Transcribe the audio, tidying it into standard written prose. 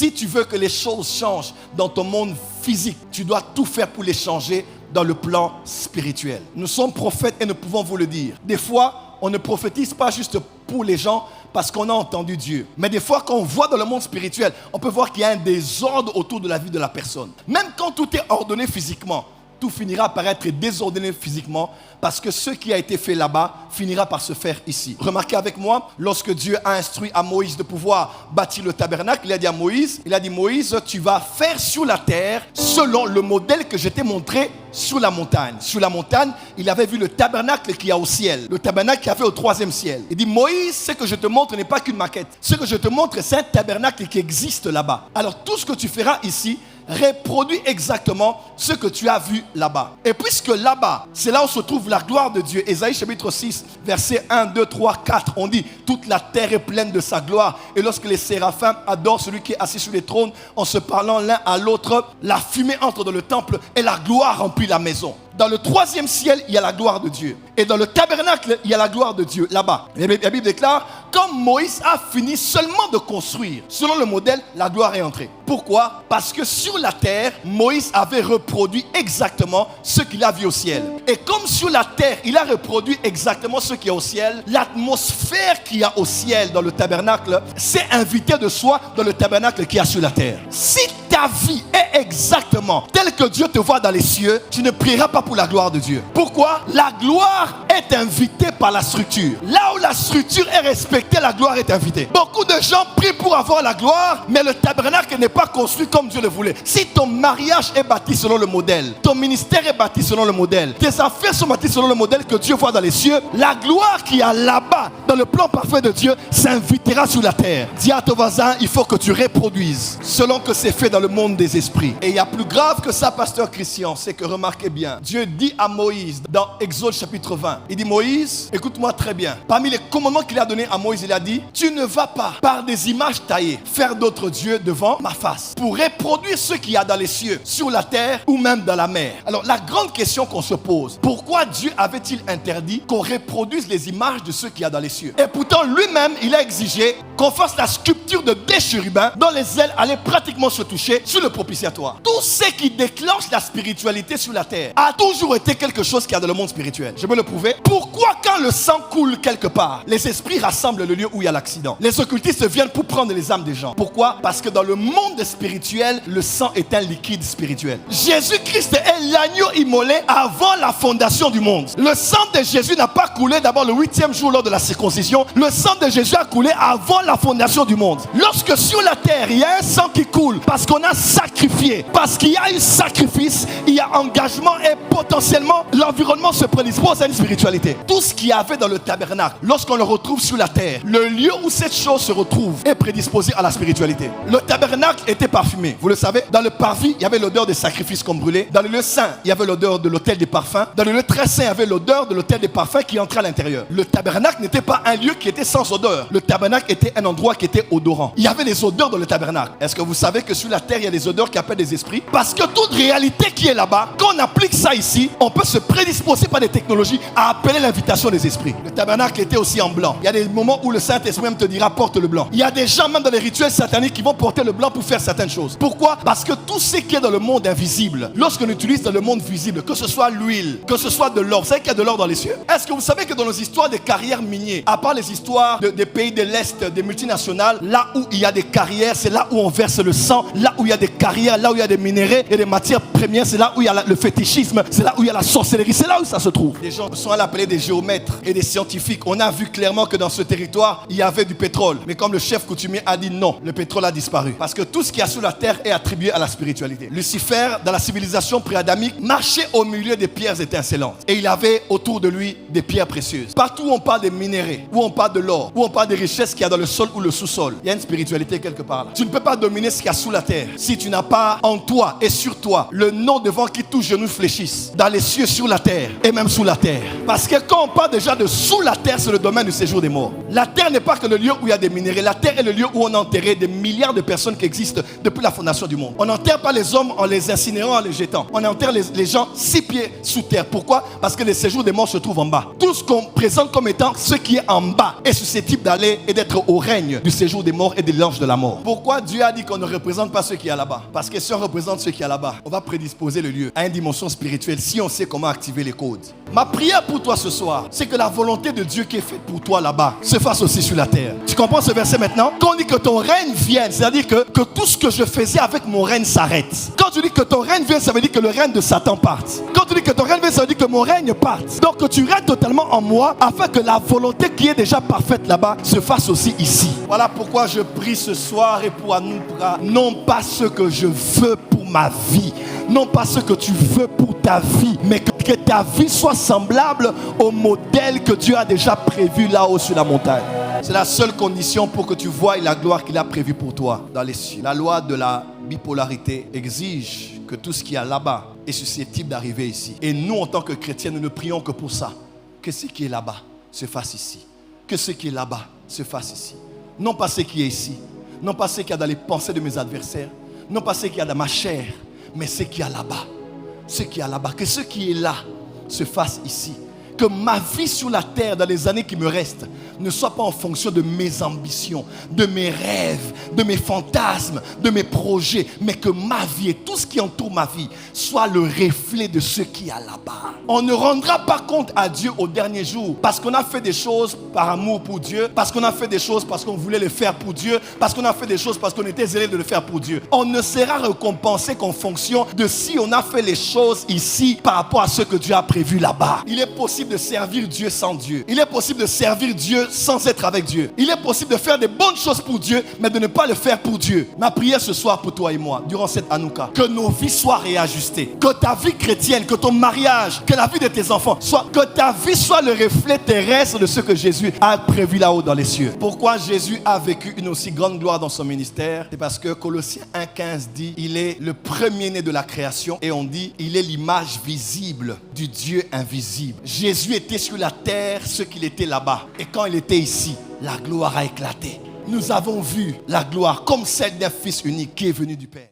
Si tu veux que les choses changent dans ton monde physique, tu dois tout faire pour les changer dans le plan spirituel. Nous sommes prophètes et nous pouvons vous le dire. Des fois, on ne prophétise pas juste pour les gens parce qu'on a entendu Dieu. Mais des fois, quand on voit dans le monde spirituel, on peut voir qu'il y a un désordre autour de la vie de la personne. Même quand tout est ordonné physiquement, tout finira par être désordonné physiquement parce que ce qui a été fait là-bas finira par se faire ici. Remarquez avec moi, lorsque Dieu a instruit à Moïse de pouvoir bâtir le tabernacle, il a dit à Moïse, Moïse, tu vas faire sur la terre selon le modèle que je t'ai montré sur la montagne. Sur la montagne, il avait vu le tabernacle qu'il y a au ciel, le tabernacle qu'il y avait au 3e ciel. Il dit, Moïse, ce que je te montre n'est pas qu'une maquette. Ce que je te montre, c'est un tabernacle qui existe là-bas. Alors tout ce que tu feras ici, reproduit exactement ce que tu as vu là-bas. Et puisque là-bas, c'est là où se trouve la gloire de Dieu. Ésaïe chapitre 6, versets 1, 2, 3, 4, on dit, toute la terre est pleine de sa gloire. Et lorsque les séraphins adorent celui qui est assis sur les trônes, en se parlant l'un à l'autre, la fumée entre dans le temple et la gloire remplit la maison. Dans le 3e ciel, il y a la gloire de Dieu. Et dans le tabernacle, il y a la gloire de Dieu là-bas. La Bible déclare, quand Moïse a fini seulement de construire, selon le modèle, la gloire est entrée. Pourquoi? Parce que sur la terre, Moïse avait reproduit exactement ce qu'il a vu au ciel. Et comme sur la terre, il a reproduit exactement ce qu'il y a au ciel, l'atmosphère qu'il y a au ciel dans le tabernacle s'est invitée de soi dans le tabernacle qu'il y a sur la terre. Si ta vie est exactement telle que Dieu te voit dans les cieux, tu ne prieras pas pour la gloire de Dieu. Pourquoi? La gloire est invitée par la structure. Là où la structure est respectée, la gloire est invitée. Beaucoup de gens prient pour avoir la gloire, mais le tabernacle n'est pas construit comme Dieu le voulait. Si ton mariage est bâti selon le modèle, ton ministère est bâti selon le modèle, tes affaires sont bâties selon le modèle que Dieu voit dans les cieux, la gloire qu'il y a là-bas, dans le plan parfait de Dieu, s'invitera sur la terre. Dis à ton voisin, il faut que tu reproduises selon que c'est fait dans le monde des esprits. Et il y a plus grave que ça, pasteur Christian, c'est que remarquez bien, Dieu dit à Moïse dans Exode chapitre 20, il dit, Moïse, écoute-moi très bien. Parmi les commandements qu'il a donnés à Moïse, il a dit, tu ne vas pas par des images taillées faire d'autres dieux devant ma face pour reproduire ce qu'il y a dans les cieux, sur la terre ou même dans la mer. Alors la grande question qu'on se pose, pourquoi Dieu avait-il interdit qu'on reproduise les images de ce qu'il y a dans les cieux? Et pourtant lui-même, il a exigé qu'on fasse la sculpture de des chérubins dont les ailes allaient pratiquement se toucher sur le propitiatoire. Tout ce qui déclenche la spiritualité sur la terre a toujours été quelque chose qu'il y a dans le monde spirituel. Je peux le prouver. Pourquoi quand le sang coule quelque part, les esprits rassemblent le lieu où il y a l'accident? Les occultistes viennent pour prendre les âmes des gens. Pourquoi? Parce que dans le monde spirituel, le sang est un liquide spirituel. Jésus-Christ est l'agneau immolé avant la fondation du monde. Le sang de Jésus n'a pas coulé d'abord le 8e jour lors de la circoncision. Le sang de Jésus a coulé avant la fondation du monde. Lorsque sur la terre, il y a un sang qui coule parce qu'on a sacrifié, parce qu'il y a eu sacrifice, il y a engagement et potentiellement l'environnement se prédispose à une spiritualité. Tout ce qu'il y avait dans le tabernacle, lorsqu'on le retrouve sur la terre, le lieu où cette chose se retrouve est prédisposé à la spiritualité. Le tabernacle était parfumé, vous le savez. Dans le parvis, il y avait l'odeur des sacrifices comme brûlés. Dans le lieu saint, il y avait l'odeur de l'autel des parfums. Dans le lieu très saint, il y avait l'odeur de l'autel des parfums qui entrait à l'intérieur. Le tabernacle n'était pas un lieu qui était sans odeur. Le tabernacle était un endroit qui était odorant. Il y avait des odeurs dans le tabernacle. Est-ce que vous savez que sur la terre, il y a des odeurs qui appellent des esprits? Parce que toute réalité qui est là-bas, quand on applique ça ici, on peut se prédisposer par des technologies à appeler l'invitation des esprits. Le tabernacle était aussi en blanc. Il y a des moments où le Saint-Esprit même te dira porte le blanc. Il y a des gens même dans les rituels sataniques qui vont porter le blanc pour faire certaines choses. Pourquoi? Parce que tout ce qui est dans le monde invisible, lorsqu'on utilise dans le monde visible, que ce soit l'huile, que ce soit de l'or, vous savez qu'il y a de l'or dans les cieux? Est-ce que vous savez que dans nos histoires des carrières minières, à part les histoires des pays de l'Est, des multinationales, là où il y a des carrières, c'est là où on verse le sang, là où il y a des carrières, là où il y a des minéraux et des matières premières, c'est là où il y a le fétichisme, c'est là où il y a la sorcellerie, c'est là où ça se trouve. Les gens sont allés appeler des géomètres et des scientifiques. On a vu clairement que dans ce territoire, il y avait du pétrole. Mais comme le chef coutumier a dit non, le pétrole a disparu. Parce que tout ce qu'il y a sur la terre est attribué à la spiritualité. Lucifer, dans la civilisation pré-adamique, marchait au milieu des pierres étincelantes. Et il avait autour de lui des pierres précieuses. Partout où on parle des minéraux, où on parle de l'or, où on parle des richesses qu'il y a dans le sol ou le sous-sol, il y a une spiritualité quelque part là. Tu ne peux pas dominer ce qu'il y a sous la terre si tu n'as pas en toi et sur toi le nom devant qui tous genoux fléchissent, dans les cieux, sur la terre et même sous la terre. Parce que quand on parle déjà de sous la terre, c'est le domaine du séjour des morts. La terre n'est pas que le lieu où il y a des minéraux. La terre est le lieu où on a enterré des milliards de personnes qui existent depuis la fondation du monde. On n'enterre pas les hommes en les incinérant, en les jetant. On enterre les gens 6 pieds sous terre. Pourquoi? Parce que le séjour des morts se trouve en bas. Tout ce qu'on présente comme étant ce qui est en bas est susceptible d'aller et d'être au règne du séjour des morts et de l'ange de la mort. Pourquoi Dieu a dit qu'on ne représente pas ce qui est là-bas? Parce que si on représente ce qui est là-bas, on va prédisposer le lieu à une dimension spirituelle si on sait comment activer les codes. Ma prière pour toi ce soir, c'est que la volonté de Dieu qui est faite pour toi là-bas se fasse aussi sur la terre. Tu comprends ce verset maintenant? Quand on dit que ton règne vienne, c'est-à-dire que tout ce que je faisais avec mon règne s'arrête. Quand tu dis que ton règne vienne, ça veut dire que le règne de Satan parte. Quand tu dis que ton règne vienne, ça veut dire que mon règne parte. Donc que tu règnes totalement en moi afin que la volonté qui est déjà parfaite là-bas se fasse aussi ici. Voilà pourquoi je prie ce soir et pour Anoukra, non pas ce que je veux pour ma vie, non pas ce que tu veux pour ta vie, mais que ta vie soit semblable au modèle que Dieu a déjà prévu là-haut sur la montagne. C'est la seule condition pour que tu voies la gloire qu'il a prévue pour toi dans les cieux. La loi de la bipolarité exige que tout ce qui est là-bas est susceptible d'arriver ici. Et nous, en tant que chrétiens, nous ne prions que pour ça. Que ce qui est là-bas se fasse ici. Que ce qui est là-bas se fasse ici. Non pas ce qui est ici. Non pas ce qu'il y a dans les pensées de mes adversaires. Non pas ce qu'il y a dans ma chair. Mais ce qu'il y a là-bas. Ce qui est là-bas. Que ce qui est là se fasse ici. Que ma vie sur la terre dans les années qui me restent ne soit pas en fonction de mes ambitions, de mes rêves, de mes fantasmes, de mes projets, mais que ma vie et tout ce qui entoure ma vie soit le reflet de ce qu'il y a là-bas. On ne rendra pas compte à Dieu au dernier jour parce qu'on a fait des choses par amour pour Dieu, parce qu'on a fait des choses parce qu'on voulait le faire pour Dieu, parce qu'on a fait des choses parce qu'on était zélé de le faire pour Dieu. On ne sera récompensé qu'en fonction de si on a fait les choses ici par rapport à ce que Dieu a prévu là-bas. Il est possible de servir Dieu sans Dieu. Il est possible de servir Dieu sans être avec Dieu. Il est possible de faire des bonnes choses pour Dieu, mais de ne pas le faire pour Dieu. Ma prière ce soir pour toi et moi, durant cette Hanouka, que nos vies soient réajustées. Que ta vie chrétienne, que ton mariage, que la vie de tes enfants, que ta vie soit le reflet terrestre de ce que Jésus a prévu là-haut dans les cieux. Pourquoi Jésus a vécu une aussi grande gloire dans son ministère? C'est parce que Colossiens 1,15 dit, il est le premier-né de la création, et on dit, il est l'image visible du Dieu invisible. Jésus était sur la terre ce qu'il était là-bas. Et quand il était ici, la gloire a éclaté. Nous avons vu la gloire comme celle d'un fils unique qui est venu du Père.